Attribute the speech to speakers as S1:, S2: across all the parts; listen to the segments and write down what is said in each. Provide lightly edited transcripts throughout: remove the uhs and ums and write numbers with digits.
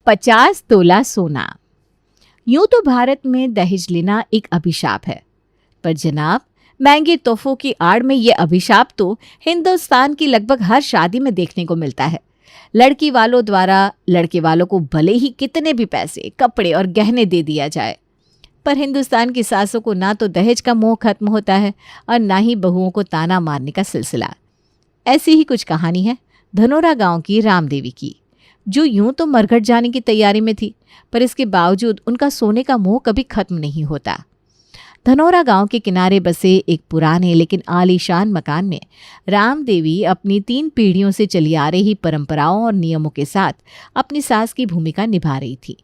S1: 50 तोला सोना। यूं तो भारत में दहेज लेना एक अभिशाप है, पर जनाब महंगे तोहफों की आड़ में ये अभिशाप तो हिंदुस्तान की लगभग हर शादी में देखने को मिलता है। लड़की वालों द्वारा लड़के वालों को भले ही कितने भी पैसे, कपड़े और गहने दे दिया जाए, पर हिंदुस्तान की सासों को ना तो दहेज का मोह खत्म होता है और ना ही बहुओं को ताना मारने का सिलसिला। ऐसी ही कुछ कहानी है धनोरा गांव की रामदेवी की, जो यूं तो मरघट जाने की तैयारी में थी, पर इसके बावजूद उनका सोने का मोह कभी खत्म नहीं होता। धनोरा गांव के किनारे बसे एक पुराने लेकिन आलीशान मकान में रामदेवी अपनी 3 पीढ़ियों से चली आ रही परंपराओं और नियमों के साथ अपनी सास की भूमिका निभा रही थी।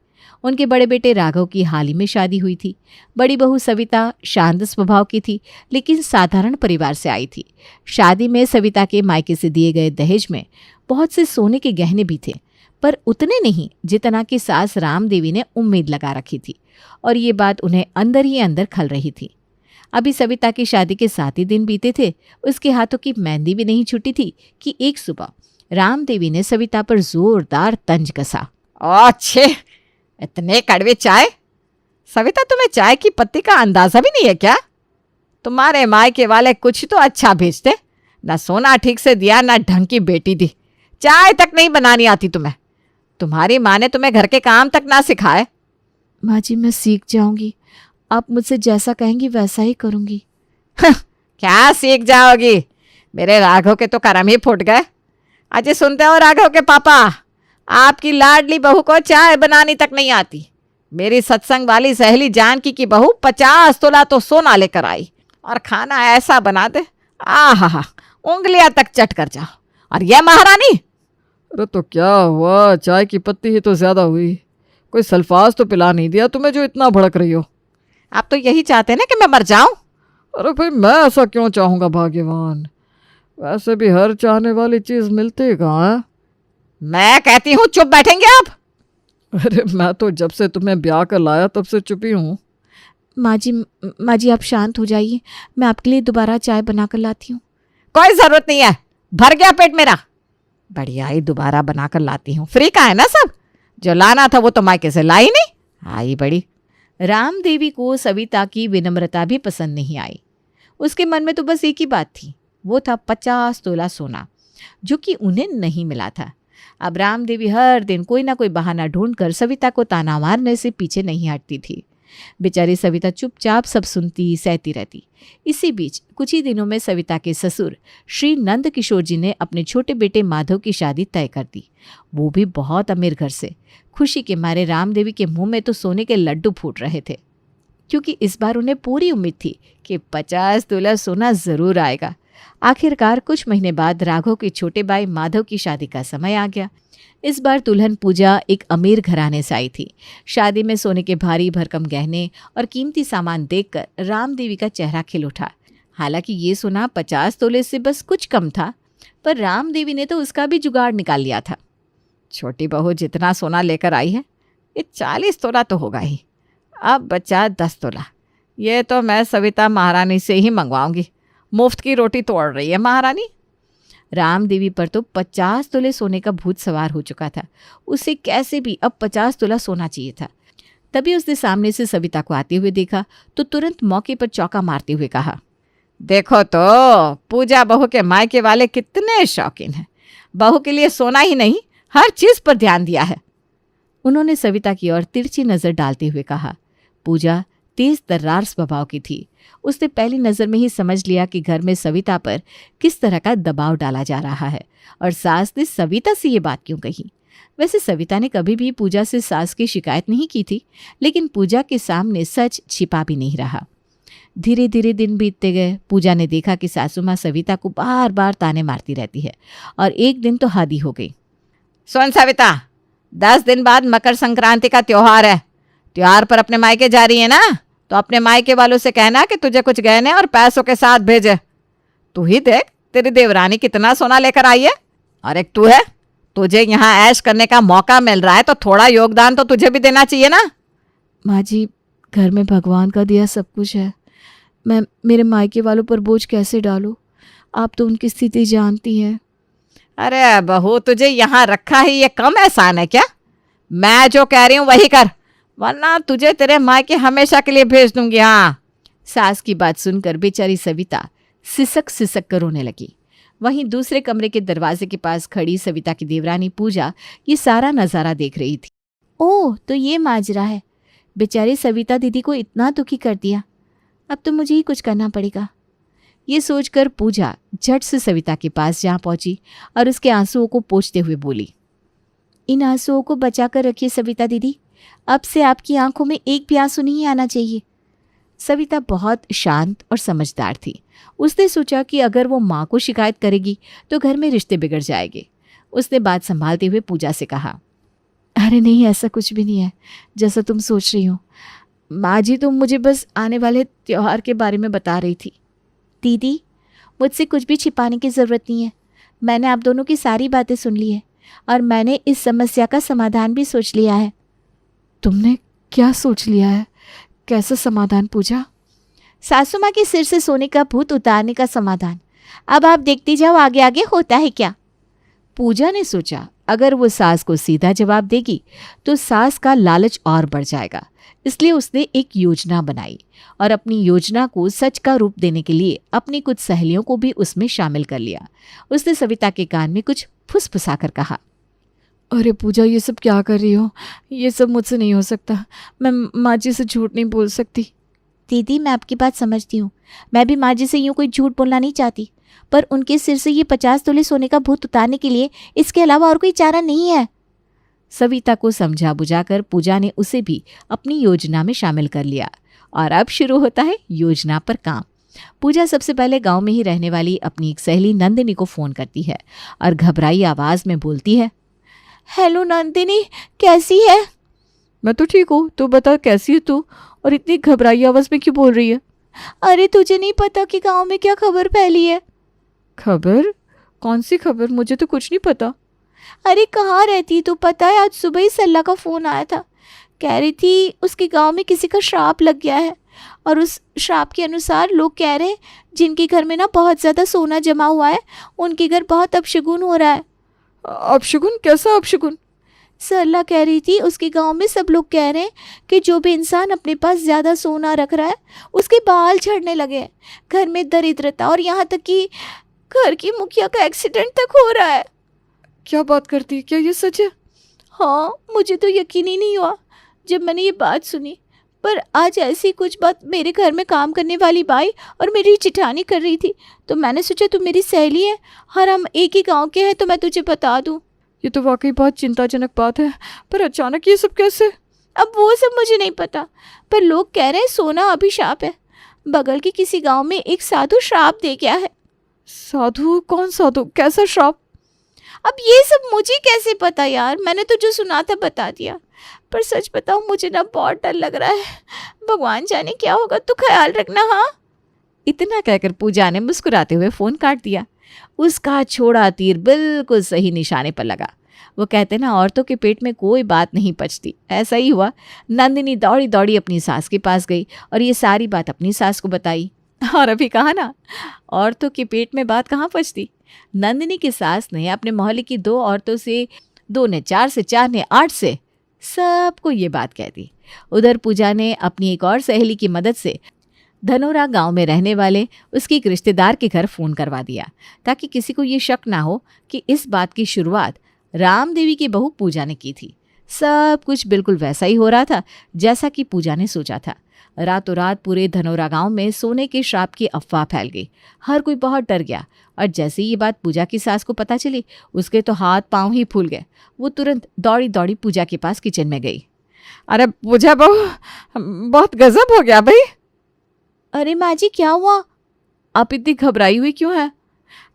S1: उनके बड़े बेटे राघव की हाल ही में शादी हुई थी। बड़ी बहू सविता शांत स्वभाव की थी, लेकिन साधारण परिवार से आई थी। शादी में सविता के मायके से दिए गए दहेज में बहुत से सोने के गहने भी थे, पर उतने नहीं जितना कि सास रामदेवी ने उम्मीद लगा रखी थी, और ये बात उन्हें अंदर ही अंदर खल रही थी। अभी सविता की शादी के 7 ही दिन बीते थे, उसके हाथों की मेहंदी भी नहीं छूटी थी कि एक सुबह रामदेवी ने सविता पर जोरदार तंज कसा।
S2: अच्छे, इतने कड़वे चाय! सविता, तुम्हें चाय की पत्ती का अंदाजा भी नहीं है क्या? तुम्हारे मायके वाले कुछ तो अच्छा भेजते, ना सोना ठीक से दिया, ना ढंग की बेटी दी, चाय तक नहीं बनानी आती तुम्हें। तुम्हारी माँ ने तुम्हें घर के काम तक ना सिखाए।
S1: माँ जी, मैं सीख जाऊंगी, आप मुझसे जैसा कहेंगी वैसा ही करूंगी।
S2: क्या सीख जाओगी? मेरे राघव के तो करम ही फूट गए। अजय, सुनते हो राघव के पापा, आपकी लाडली बहू को चाय बनानी तक नहीं आती। मेरी सत्संग वाली सहेली जानकी की बहू 50 तोला तो सोना लेकर आई, और खाना ऐसा बना दे, आहा, उंगलियां तक चट कर जाओ। और यह महारानी!
S3: अरे तो क्या हुआ, चाय की पत्ती ही तो ज्यादा हुई, कोई सल्फाज तो पिला नहीं दिया तुम्हें जो इतना भड़क रही हो?
S2: आप तो यही चाहते ना कि मैं मर जाऊं?
S3: अरे भाई, मैं ऐसा क्यों चाहूंगा भाग्यवान? वैसे भी हर चाहने वाली चीज मिलती कहाँ है?
S2: मैं कहती हूँ चुप बैठेंगे आप?
S3: अरे मैं तो जब से तुम्हें ब्याह कर लाया तब से चुप ही हूँ।
S1: माँ जी आप शांत हो जाइए, मैं आपके लिए दोबारा चाय बना कर लाती हूँ।
S2: कोई जरूरत नहीं है, भर गया पेट मेरा। बढ़िया ही दोबारा बनाकर लाती हूँ, फ्री का है ना सब। जो लाना था वो तो मायके से लाई नहीं, आई बड़ी।
S1: रामदेवी को सविता की विनम्रता भी पसंद नहीं आई। उसके मन में तो बस एक ही बात थी, वो था 50 तोला सोना, जो कि उन्हें नहीं मिला था। अब रामदेवी हर दिन कोई ना कोई बहाना ढूंढकर सविता को ताना मारने से पीछे नहीं हटती थी। बेचारी सविता चुपचाप सब सुनती सहती रहती। इसी बीच कुछ ही दिनों में सविता के ससुर श्री नंद किशोर जी ने अपने छोटे बेटे माधव की शादी तय कर दी, वो भी बहुत अमीर घर से। खुशी के मारे रामदेवी के मुंह में तो सोने के लड्डू फूट रहे थे, क्योंकि इस बार उन्हें पूरी उम्मीद थी कि 50 तोला सोना जरूर आएगा। आखिरकार कुछ महीने बाद राघव के छोटे भाई माधव की शादी का समय आ गया। इस बार दुल्हन पूजा एक अमीर घराने से आई थी। शादी में सोने के भारी भरकम गहने और कीमती सामान देखकर रामदेवी का चेहरा खिल उठा। हालांकि ये सोना 50 तोले से बस कुछ कम था, पर रामदेवी ने तो उसका भी जुगाड़ निकाल लिया था।
S2: छोटी बहू जितना सोना लेकर आई है, ये 40 तोला तो होगा ही। अब बचा 10 तोला, ये तो मैं सविता महारानी से ही मंगवाऊंगी। मुफ्त की रोटी तोड़ रही है महारानी।
S1: रामदेवी पर तो 50 तोले सोने का भूत सवार हो चुका था। उसे कैसे भी अब 50 तोला सोना चाहिए था। तभी उसने सामने से सविता को आते हुए देखा तो तुरंत मौके पर चौका मारते हुए कहा,
S2: देखो तो पूजा बहू के मायके वाले कितने शौकीन हैं। बहू के लिए सोना ही नहीं, हर चीज पर ध्यान दिया है।
S1: उन्होंने सविता की ओर तिरछी नजर डालते हुए कहा। पूजा तेज तर्रार स्वभाव की थी। उसने पहली नज़र में ही समझ लिया कि घर में सविता पर किस तरह का दबाव डाला जा रहा है, और सास ने सविता से ये बात क्यों कही। वैसे सविता ने कभी भी पूजा से सास की शिकायत नहीं की थी, लेकिन पूजा के सामने सच छिपा भी नहीं रहा। धीरे धीरे दिन बीतते गए। पूजा ने देखा कि सासू माँ सविता को बार बार ताने मारती रहती है, और एक दिन तो हद ही हो गई।
S2: सुन सविता, 10 दिन बाद मकर संक्रांति का त्योहार है। त्योहार पर अपने मायके जा रही है ना, तो अपने मायके वालों से कहना कि तुझे कुछ गहने और पैसों के साथ भेजे। तू ही देख, तेरी देवरानी कितना सोना लेकर आई है, और एक तू है। तुझे यहाँ ऐश करने का मौका मिल रहा है, तो थोड़ा योगदान तो तुझे भी देना चाहिए ना।
S1: माँ जी, घर में भगवान का दिया सब कुछ है, मैं मेरे मायके वालों पर बोझ कैसे डालूं? आप तो उनकी स्थिति जानती हैं।
S2: अरे बहू, तुझे यहाँ रखा ही ये कम एहसान है क्या? मैं जो कह रही हूँ वही कर, वरना तुझे तेरे मायके हमेशा के लिए भेज दूंगी। हाँ।
S1: सास की बात सुनकर बेचारी सविता सिसक सिसक कर रोने लगी। वहीं दूसरे कमरे के दरवाजे के पास खड़ी सविता की देवरानी पूजा ये सारा नजारा देख रही थी। ओह, तो ये माजरा है। बेचारी सविता दीदी को इतना दुखी कर दिया, अब तो मुझे ही कुछ करना पड़ेगा। ये सोचकर पूजा झट से सविता के पास जा पहुंची और उसके आंसुओं को पोंछते हुए बोली, इन आंसुओं को बचा कर रखिए सविता दीदी, अब से आपकी आंखों में एक भी आंसू नहीं आना चाहिए। सविता बहुत शांत और समझदार थी। उसने सोचा कि अगर वो माँ को शिकायत करेगी तो घर में रिश्ते बिगड़ जाएंगे। उसने बात संभालते हुए पूजा से कहा, अरे नहीं, ऐसा कुछ भी नहीं है जैसा तुम सोच रही हो। माँ जी तो मुझे बस आने वाले त्योहार के बारे में बता रही थी। दीदी, मुझसे कुछ भी छिपाने की ज़रूरत नहीं है। मैंने आप दोनों की सारी बातें सुन ली है और मैंने इस समस्या का समाधान भी सोच लिया है।
S3: तुमने क्या सोच लिया है? कैसा समाधान पूजा?
S1: सासू माँ के सिर से सोने का भूत उतारने का समाधान। अब आप देखती जाओ आगे आगे होता है क्या। पूजा ने सोचा अगर वो सास को सीधा जवाब देगी तो सास का लालच और बढ़ जाएगा, इसलिए उसने एक योजना बनाई और अपनी योजना को सच का रूप देने के लिए अपनी कुछ सहेलियों को भी उसमें शामिल कर लिया। उसने सविता के कान में कुछ फुसफुसाकर कहा,
S3: अरे पूजा, ये सब क्या कर रही हो? ये सब मुझसे नहीं हो सकता। मैं माँ जी से झूठ नहीं बोल सकती।
S1: दीदी, मैं आपकी बात समझती हूँ। मैं भी माँ जी से यूँ कोई झूठ बोलना नहीं चाहती, पर उनके सिर से ये 50 तोले सोने का भूत उतारने के लिए इसके अलावा और कोई चारा नहीं है। सविता को समझा बुझाकर पूजा ने उसे भी अपनी योजना में शामिल कर लिया और अब शुरू होता है योजना पर काम। पूजा सबसे पहले गांव में ही रहने वाली अपनी एक सहेली नंदिनी को फ़ोन करती है और घबराई आवाज़ में बोलती है, हेलो नंदिनी, कैसी है?
S3: मैं तो ठीक हूँ, तू बता कैसी है तू? और इतनी घबराई आवाज़ में क्यों बोल रही है?
S1: अरे तुझे नहीं पता कि गांव में क्या खबर फैली है?
S3: खबर? कौन सी खबर? मुझे तो कुछ नहीं पता।
S1: अरे कहाँ रहती तू? पता है, आज सुबह ही सल्ला का फ़ोन आया था। कह रही थी उसके गांव में किसी का श्राप लग गया है और उस श्राप के अनुसार लोग कह रहे हैं जिनके घर में ना बहुत ज़्यादा सोना जमा हुआ है उनके घर बहुत अपशगुन हो रहा है।
S3: अपशगुन? कैसा अपशगुन?
S1: सरला कह रही थी उसके गांव में सब लोग कह रहे हैं कि जो भी इंसान अपने पास ज़्यादा सोना रख रहा है उसके बाल झड़ने लगे हैं, घर में दरिद्रता और यहाँ तक कि घर की मुखिया का एक्सीडेंट तक हो रहा है।
S3: क्या बात करती है? क्या ये सच है?
S1: हाँ, मुझे तो यकीन ही नहीं हुआ जब मैंने ये बात सुनी, पर आज ऐसी कुछ बात मेरे घर में काम करने वाली बाई और मेरी चिठानी कर रही थी, तो मैंने सोचा तू मेरी सहेली है और हम एक ही गांव के हैं तो मैं तुझे बता दूं।
S3: ये तो वाकई बहुत चिंताजनक बात है, पर अचानक ये सब कैसे?
S1: अब वो सब मुझे नहीं पता, पर लोग कह रहे हैं सोना अभिशाप है। बगल के किसी गांव में एक साधु श्राप दे गया है।
S3: साधु? कौन साधु? कैसा श्राप?
S1: अब ये सब मुझे कैसे पता यार, मैंने तो जो सुना था बता दिया, पर सच बताऊं मुझे ना बहुत डर लग रहा है। भगवान जाने क्या होगा, तो ख्याल रखना। हाँ।
S2: इतना कहकर पूजा ने मुस्कुराते हुए फ़ोन काट दिया। उसका छोड़ा तीर बिल्कुल सही निशाने पर लगा। वो कहते ना, औरतों के पेट में कोई बात नहीं पचती। ऐसा ही हुआ। नंदिनी दौड़ी दौड़ी अपनी सास के पास गई और ये सारी बात अपनी सास को बताई। और अभी कहा ना, औरतों के पेट में बात कहाँ पचती। नंदिनी की सास ने अपने मोहल्ले की 2 औरतों से, 2 ने 4 से, 4 ने 8 से सबको ये बात कह दी। उधर पूजा ने अपनी एक और सहेली की मदद से धनोरा गांव में रहने वाले उसके एक रिश्तेदार के घर फ़ोन करवा दिया, ताकि किसी को ये शक ना हो कि इस बात की शुरुआत रामदेवी की बहू पूजा ने की थी। सब कुछ बिल्कुल वैसा ही हो रहा था जैसा कि पूजा ने सोचा था। रातों रात पूरे धनोरा गांव में सोने के श्राप की अफवाह फैल गई। हर कोई बहुत डर गया और जैसे ये बात पूजा की सास को पता चली, उसके तो हाथ पांव ही फूल गए। वो तुरंत दौड़ी दौड़ी पूजा के पास किचन में गई।
S3: अरे पूजा बहू, बहुत गजब हो गया भाई।
S1: अरे माँ जी, क्या हुआ?
S3: आप इतनी घबराई हुई क्यों है?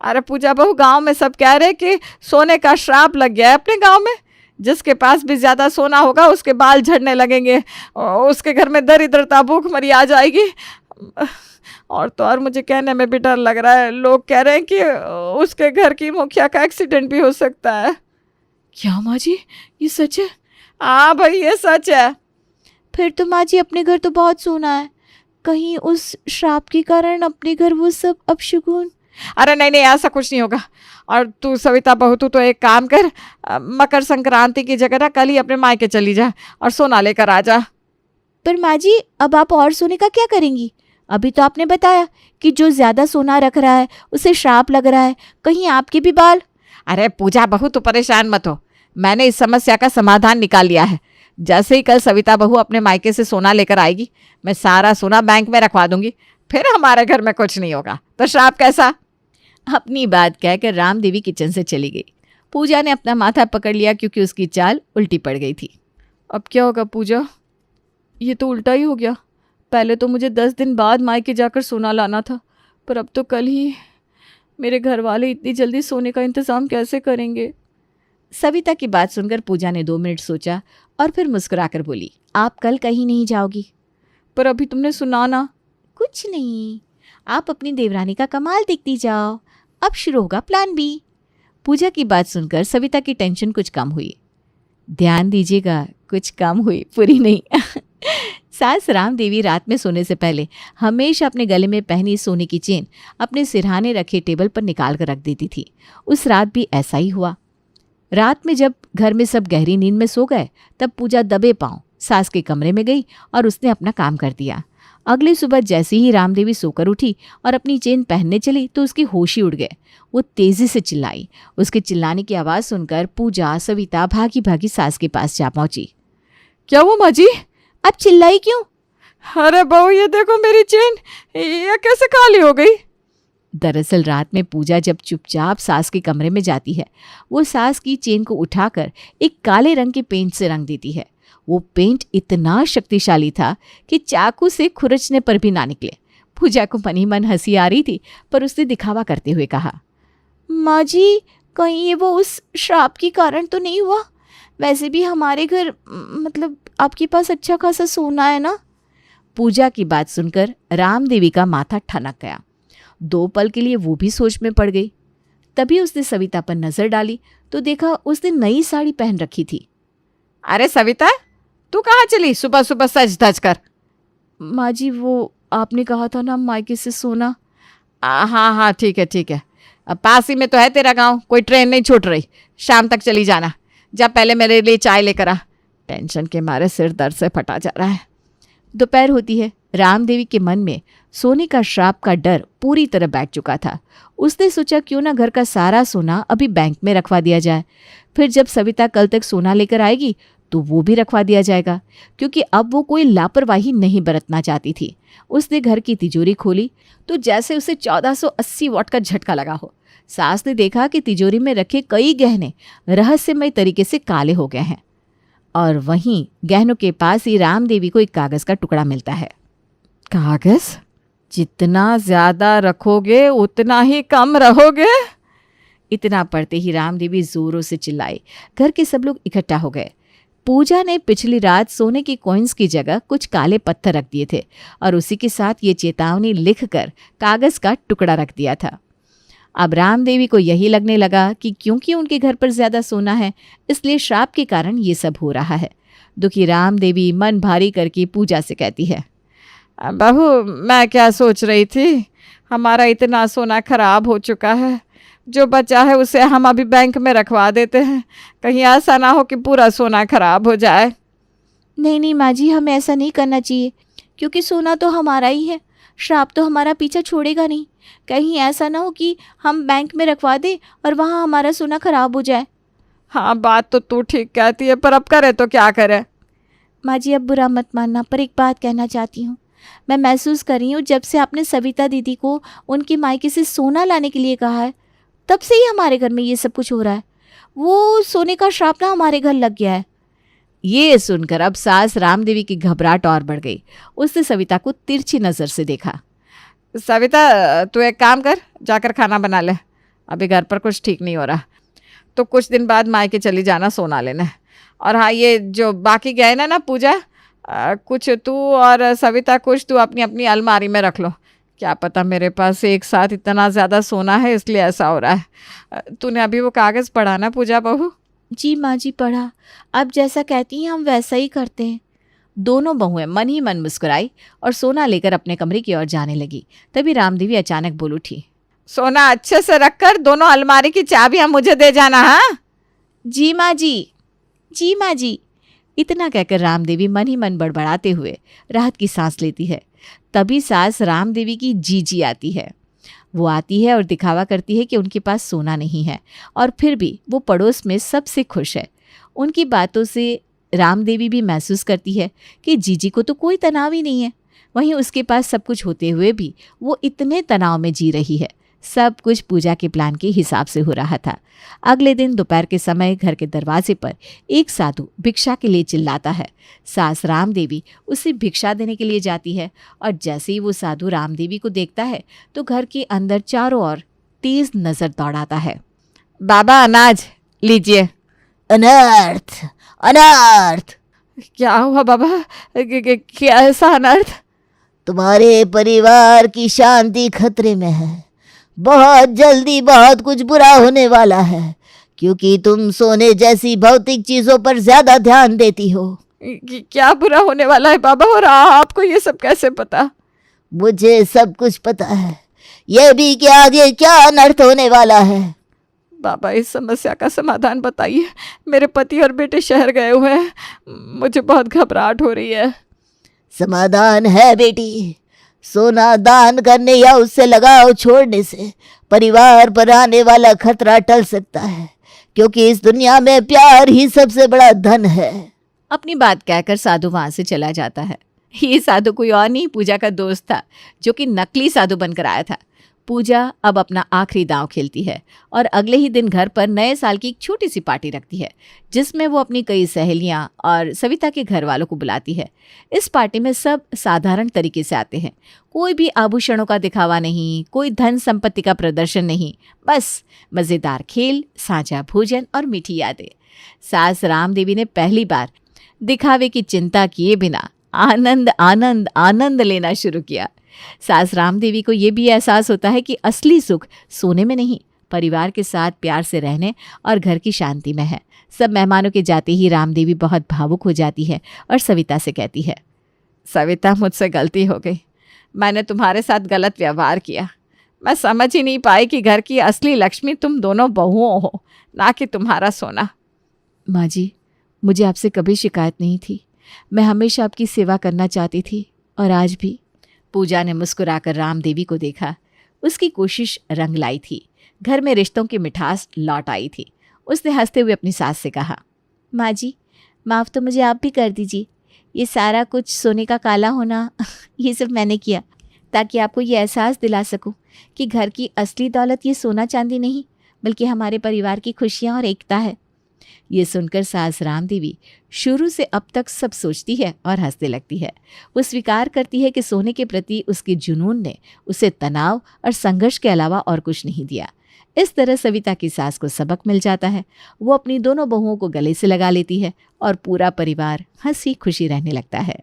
S3: अरे पूजा बहू, गांव में सब कह रहे कि सोने का श्राप लग गया है अपने गांव में। जिसके पास भी ज़्यादा सोना होगा उसके बाल झड़ने लगेंगे, उसके घर में दरिद्रता, भूखमरी आ जाएगी। और तो और मुझे कहने में भी डर लग रहा है। लोग कह रहे हैं कि उसके घर की मुखिया का एक्सीडेंट भी हो सकता है। क्या माँ जी, ये सच है? हाँ भाई, ये सच है।
S1: फिर तो माँ जी अपने घर तो बहुत सोना है, कहीं उस श्राप के कारण अपने घर वो सब अपशगुन
S3: अरे नहीं नहीं, ऐसा कुछ नहीं होगा। और तू सविता बहू, तू तो एक काम कर, मकर संक्रांति की जगह ना कल ही अपने मायके चली जा और सोना लेकर आ जा।
S1: पर माँ जी, अब आप और सोने का क्या करेंगी? अभी तो आपने बताया कि जो ज्यादा सोना रख रहा है उसे श्राप लग रहा है, कहीं आपके भी बाल।
S3: अरे पूजा बहू, तू परेशान मत हो, मैंने इस समस्या का समाधान निकाल लिया है। जैसे ही कल सविता बहू अपने मायके से सोना लेकर आएगी, मैं सारा सोना बैंक में रखवा दूंगी, फिर हमारे घर में कुछ नहीं होगा। तो श्राप कैसा?
S1: अपनी बात कहकर राम देवी किचन से चली गई। पूजा ने अपना माथा पकड़ लिया क्योंकि उसकी चाल उल्टी पड़ गई थी।
S3: अब क्या होगा पूजा? ये तो उल्टा ही हो गया। पहले तो मुझे 10 दिन बाद मायके जाकर सोना लाना था, पर अब तो कल ही। मेरे घर वाले इतनी जल्दी सोने का इंतज़ाम कैसे करेंगे?
S1: सविता की बात सुनकर पूजा ने 2 मिनट सोचा और फिर मुस्कुराकर बोली, आप कल कहीं नहीं जाओगी।
S3: पर अभी तुमने सुना ना।
S1: कुछ नहीं, आप अपनी देवरानी का कमाल देखती जाओ। अब शुरू होगा प्लान बी। पूजा की बात सुनकर सविता की टेंशन कुछ कम हुई। ध्यान दीजिएगा, कुछ कम हुई, पूरी नहीं। सास राम देवी रात में सोने से पहले हमेशा अपने गले में पहनी सोने की चेन अपने सिरहाने रखे टेबल पर निकाल कर रख देती थी। उस रात भी ऐसा ही हुआ। रात में जब घर में सब गहरी नींद में सो गए, तब पूजा दबे पांव सास के कमरे में गई और उसने अपना काम कर दिया। अगली सुबह जैसे ही रामदेवी सोकर उठी और अपनी चेन पहनने चली तो उसके होश ही उड़ गए। वो तेजी से चिल्लाई। उसके चिल्लाने की आवाज़ सुनकर पूजा सविता भागी भागी सास के पास जा पहुंची।
S3: क्या हुआ माँ जी?
S1: अब चिल्लाई क्यों?
S3: अरे बहू, ये देखो मेरी चेन, ये कैसे काली हो गई?
S1: दरअसल रात में पूजा जब चुपचाप सास के कमरे में जाती है, वो सास की चेन को उठाकर एक काले रंग के पेंट से रंग देती है। वो पेंट इतना शक्तिशाली था कि चाकू से खुरचने पर भी ना निकले। पूजा को मन ही मन हंसी आ रही थी, पर उसने दिखावा करते हुए कहा, माँ जी, कहीं ये वो उस श्राप के कारण तो नहीं हुआ? वैसे भी हमारे घर, मतलब आपके पास अच्छा खासा सोना है ना? पूजा की बात सुनकर रामदेवी का माथा ठनक गया। 2 पल के लिए वो भी सोच में पड़ गई। तभी उसने सविता पर नजर डाली तो देखा उसने नई साड़ी पहन रखी थी।
S3: अरे सविता, तू कहाँ चली सुबह सुबह सज धज कर?
S1: माँ जी, वो आपने कहा था ना मायके से सोना।
S3: हाँ हाँ, ठीक है ठीक है। अब पास ही में तो है तेरा गांव, कोई ट्रेन नहीं छूट रही। शाम तक चली जाना। जा पहले मेरे लिए चाय लेकर आ, टेंशन के मारे सिर दर्द से फटा जा रहा है।
S1: दोपहर होती है। रामदेवी के मन में सोने का श्राप का डर पूरी तरह बैठ चुका था। उसने सोचा क्यों ना घर का सारा सोना अभी बैंक में रखवा दिया जाए, फिर जब सविता कल तक सोना लेकर आएगी तो वो भी रखवा दिया जाएगा, क्योंकि अब वो कोई लापरवाही नहीं बरतना चाहती थी। उसने घर की तिजोरी खोली तो जैसे उसे 1480 वाट का झटका लगा हो। सास ने देखा कि तिजोरी में रखे कई गहने रहस्यमय तरीके से काले हो गए हैं, और वहीं गहनों के पास ही रामदेवी को एक कागज का टुकड़ा मिलता है।
S3: कागज? जितना ज्यादा रखोगे उतना ही कम रहोगे।
S1: इतना पढ़ते ही रामदेवी जोरों से चिल्लाई। घर के सब लोग इकट्ठा हो गए। पूजा ने पिछली रात सोने की कॉइन्स की जगह कुछ काले पत्थर रख दिए थे और उसी के साथ ये चेतावनी लिखकर कागज का टुकड़ा रख दिया था। अब रामदेवी को यही लगने लगा कि क्योंकि उनके घर पर ज्यादा सोना है, इसलिए श्राप के कारण ये सब हो रहा है। दुखी रामदेवी मन भारी करके पूजा से कहती है,
S3: बहू, मैं क्या सोच रही थी, हमारा इतना सोना खराब हो चुका है, जो बचा है उसे हम अभी बैंक में रखवा देते हैं, कहीं ऐसा ना हो कि पूरा सोना खराब हो जाए।
S1: नहीं नहीं माँ जी, हमें ऐसा नहीं करना चाहिए, क्योंकि सोना तो हमारा ही है, श्राप तो हमारा पीछा छोड़ेगा नहीं। कहीं ऐसा ना हो कि हम बैंक में रखवा दें और वहाँ हमारा सोना खराब हो जाए।
S3: हाँ, बात तो तू ठीक कहती है, पर अब करे तो क्या करे?
S1: माँ जी, अब बुरा मत मानना, पर एक बात कहना चाहती हूँ। मैं महसूस कर रही हूँ जब से आपने सविता दीदी को उनके मायके से सोना लाने के लिए कहा है, तब से ही हमारे घर में ये सब कुछ हो रहा है। वो सोने का श्राप ना हमारे घर लग गया है। ये सुनकर अब सास रामदेवी की घबराहट और बढ़ गई। उसने सविता को तिरछी नज़र से देखा।
S3: सविता, तू एक काम कर, जाकर खाना बना ले, अभी घर पर कुछ ठीक नहीं हो रहा, तो कुछ दिन बाद मायके चली जाना सोना लेने। और हाँ, ये जो बाकी गए ना पूजा, कुछ तू और सविता कुछ तू अपनी अपनी अलमारी में रख लो। क्या पता मेरे पास एक साथ इतना ज़्यादा सोना है, इसलिए ऐसा हो रहा है। तूने अभी वो कागज़ पढ़ा ना पूजा बहू?
S1: जी माँ जी, पढ़ा। अब जैसा कहती हैं हम वैसा ही करते हैं। दोनों बहुएं मन ही मन मुस्कुराई और सोना लेकर अपने कमरे की ओर जाने लगी। तभी रामदेवी अचानक बोल उठी,
S2: सोना अच्छे से रखकर दोनों अलमारी की चाबियां मुझे दे जाना। हाँ
S1: जी माँ जी माँ जी। इतना कहकर राम देवी मन ही मन बड़बड़ाते हुए राहत की सांस लेती है। तभी सास राम देवी की जीजी आती है। वो आती है और दिखावा करती है कि उनके पास सोना नहीं है, और फिर भी वो पड़ोस में सबसे खुश है। उनकी बातों से राम देवी भी महसूस करती है कि जीजी को तो कोई तनाव ही नहीं है। वहीं उसके पास सब कुछ होते हुए भी वो इतने तनाव में जी रही है। सब कुछ पूजा के प्लान के हिसाब से हो रहा था। अगले दिन दोपहर के समय घर के दरवाजे पर एक साधु भिक्षा के लिए चिल्लाता है। सास राम देवी उसे भिक्षा देने के लिए जाती है, और जैसे ही वो साधु राम देवी को देखता है तो घर के अंदर चारों ओर तेज नजर दौड़ाता है।
S2: बाबा अनाज लीजिए।
S3: अनर्थ अनर्थ।
S2: क्या हुआ बाबा? क्या ऐसा अनर्थ?
S3: तुम्हारे परिवार की शांति खतरे में है। बहुत जल्दी बहुत कुछ बुरा होने वाला है, क्योंकि तुम सोने जैसी भौतिक चीजों पर ज्यादा ध्यान देती हो।
S2: क्या बुरा होने वाला है बाबा, और आपको ये सब कैसे पता?
S3: मुझे सब कुछ पता है, यह भी कि आगे क्या अनर्थ होने वाला है।
S2: बाबा इस समस्या का समाधान बताइए। मेरे पति और बेटे शहर गए हुए हैं, मुझे बहुत घबराहट हो रही है।
S3: समाधान है बेटी। सोना दान करने या उससे लगाव छोड़ने से परिवार पर आने वाला खतरा टल सकता है, क्योंकि इस दुनिया में प्यार ही सबसे बड़ा धन है।
S1: अपनी बात कहकर साधु वहां से चला जाता है। ये साधु कोई और नहीं, पूजा का दोस्त था, जो कि नकली साधु बनकर आया था। पूजा अब अपना आखिरी दांव खेलती है और अगले ही दिन घर पर नए साल की एक छोटी सी पार्टी रखती है, जिसमें वो अपनी कई सहेलियां और सविता के घर वालों को बुलाती है। इस पार्टी में सब साधारण तरीके से आते हैं। कोई भी आभूषणों का दिखावा नहीं, कोई धन संपत्ति का प्रदर्शन नहीं, बस मज़ेदार खेल, साझा भोजन और मीठी यादें। सास राम देवी ने पहली बार दिखावे की चिंता किए बिना आनंद आनंद आनंद लेना शुरू किया। सास राम देवी को ये भी एहसास होता है कि असली सुख सोने में नहीं, परिवार के साथ प्यार से रहने और घर की शांति में है। सब मेहमानों के जाते ही राम देवी बहुत भावुक हो जाती है और सविता से कहती है,
S2: सविता मुझसे गलती हो गई, मैंने तुम्हारे साथ गलत व्यवहार किया। मैं समझ ही नहीं पाई कि घर की असली लक्ष्मी तुम दोनों बहुओं हो, ना कि तुम्हारा सोना।
S1: माँ जी, मुझे आपसे कभी शिकायत नहीं थी। मैं हमेशा आपकी सेवा करना चाहती थी, और आज भी। पूजा ने मुस्कुराकर राम देवी को देखा। उसकी कोशिश रंग लाई थी। घर में रिश्तों की मिठास लौट आई थी। उसने हंसते हुए अपनी सास से कहा, माँ जी, माफ़ तो मुझे आप भी कर दीजिए। ये सारा कुछ सोने का काला होना ये सब मैंने किया, ताकि आपको ये एहसास दिला सकूं कि घर की असली दौलत ये सोना चांदी नहीं, बल्कि हमारे परिवार की खुशियाँ और एकता है। ये सुनकर सास राम देवी शुरू से अब तक सब सोचती है और हंसने लगती है। वो स्वीकार करती है कि सोने के प्रति उसके जुनून ने उसे तनाव और संघर्ष के अलावा और कुछ नहीं दिया। इस तरह सविता की सास को सबक मिल जाता है। वो अपनी दोनों बहुओं को गले से लगा लेती है और पूरा परिवार हंसी खुशी रहने लगता है।